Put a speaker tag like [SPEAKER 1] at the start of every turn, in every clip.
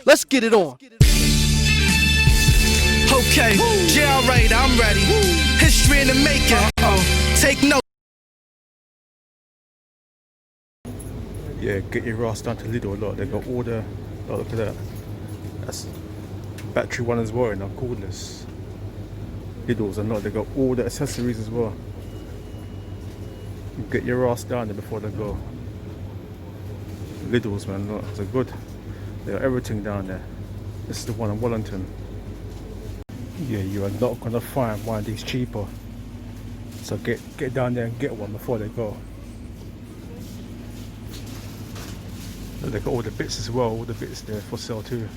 [SPEAKER 1] Let's get it on.
[SPEAKER 2] Okay, yeah, alright, I'm ready. History in the making. Take note.
[SPEAKER 3] Yeah, get your ass down to Lidl. Look, they got all the. Oh, look at that. That's battery one as well, and cordless. Lidl's and look, they got all the accessories as well. Get your ass down there before they go. Lidl's, man, look, they're good. They got everything down there. This is the one in Wellington. Yeah, you are not gonna find one of these cheaper. So get down there and get one before they go. They got all the bits as well, all the bits there for sale too.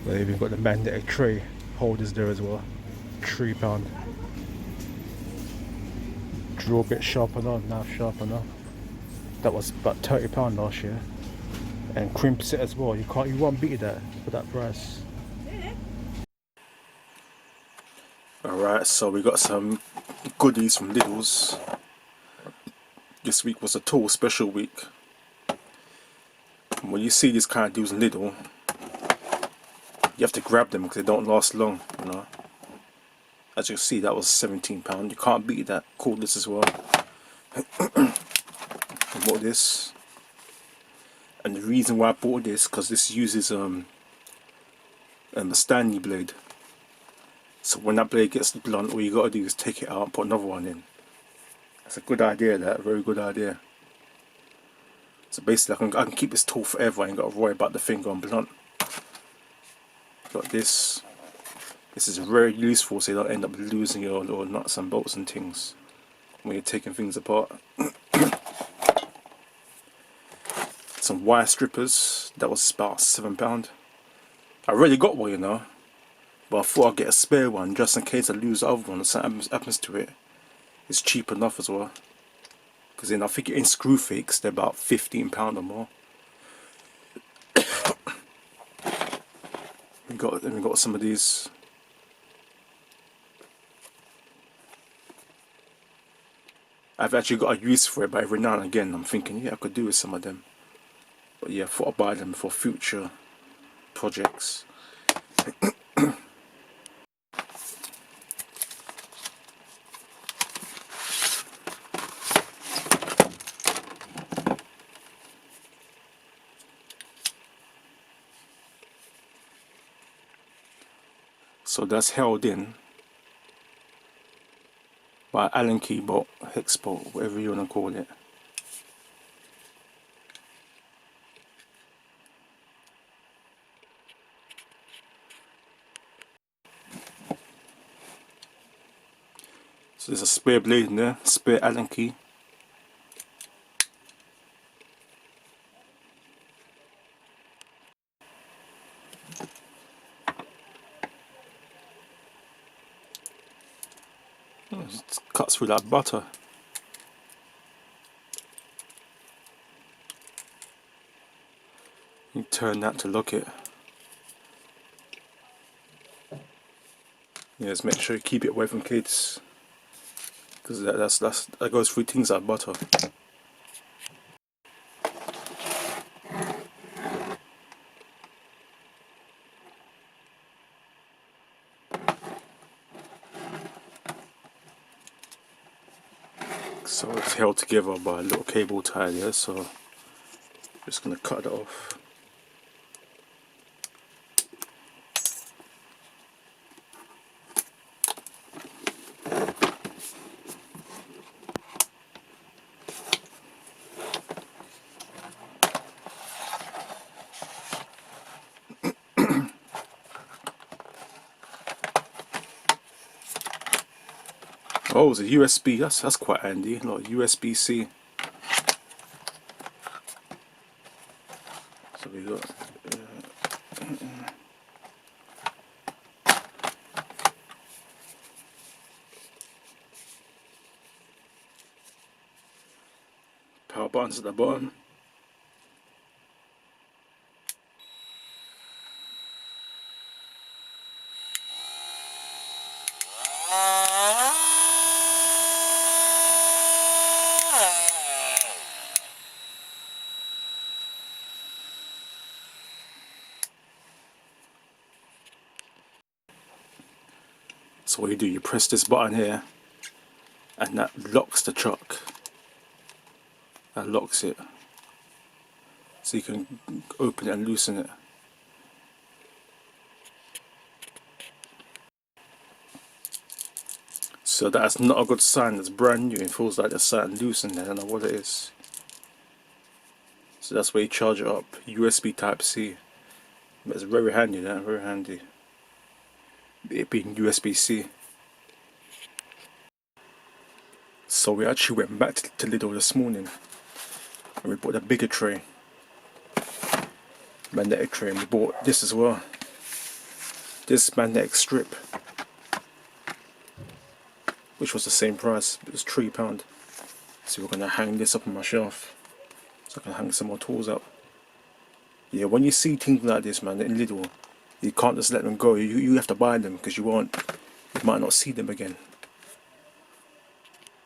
[SPEAKER 3] They even got the magnetic tray holders there as well. £3. Drill bit sharpener, knife sharpener. That was about £30 last year. And crimp set as well. You won't beat that for that price. Alright, so we got some goodies from Lidl's. This week was a total special week. When you see these kind of deals in Lidl, you have to grab them because they don't last long, you know. As you can see, that was £17. You can't beat that. Cordless as well. I bought this, and the reason why I bought this because this uses a Stanley blade. So when that blade gets blunt, all you gotta do is take it out and put another one in. That's a good idea. That very good idea. So basically, I can keep this tool forever. I ain't got to worry about the thing going blunt. Got this. This is very useful, so you don't end up losing your little nuts and bolts and things when you're taking things apart. Some wire strippers. That was about £7. I already got one, you know, but I thought I'd get a spare one just in case I lose the other one or something happens to it. It's cheap enough as well. Because then I think in screw fakes they're about £15 or more. we got some of these. I've actually got a use for it, but every now and again I'm thinking, yeah, I could do with some of them. But yeah, I thought I'd buy them for future projects. So that's held in by Allen key bolt, hex bolt, whatever you want to call it. So there's a spare blade in there, spare Allen key. It cuts through like butter. You turn that to lock it. Yeah, just make sure you keep it away from kids, because that goes through things like butter. So it's held together by a little cable tie there, so I'm just going to cut it off. Oh, it's a USB. That's quite handy. Like USB-C. So we got power buttons at the bottom. So what you do, you press this button here, and that locks the truck. That locks it. So you can open it and loosen it. So that's not a good sign. It's brand new. It feels like there's something loose in there. I don't know what it is. So that's where you charge it up. USB Type C. But it's very handy, that, very handy. It being USB-C. So we actually went back to Lidl this morning and we bought a bigger tray. Magnetic tray, and we bought this as well. This magnetic strip, which was the same price. It was £3. So we're gonna hang this up on my shelf so I can hang some more tools up. Yeah, when you see things like this, man, in Lidl, you can't just let them go. You have to buy them because you might not see them again.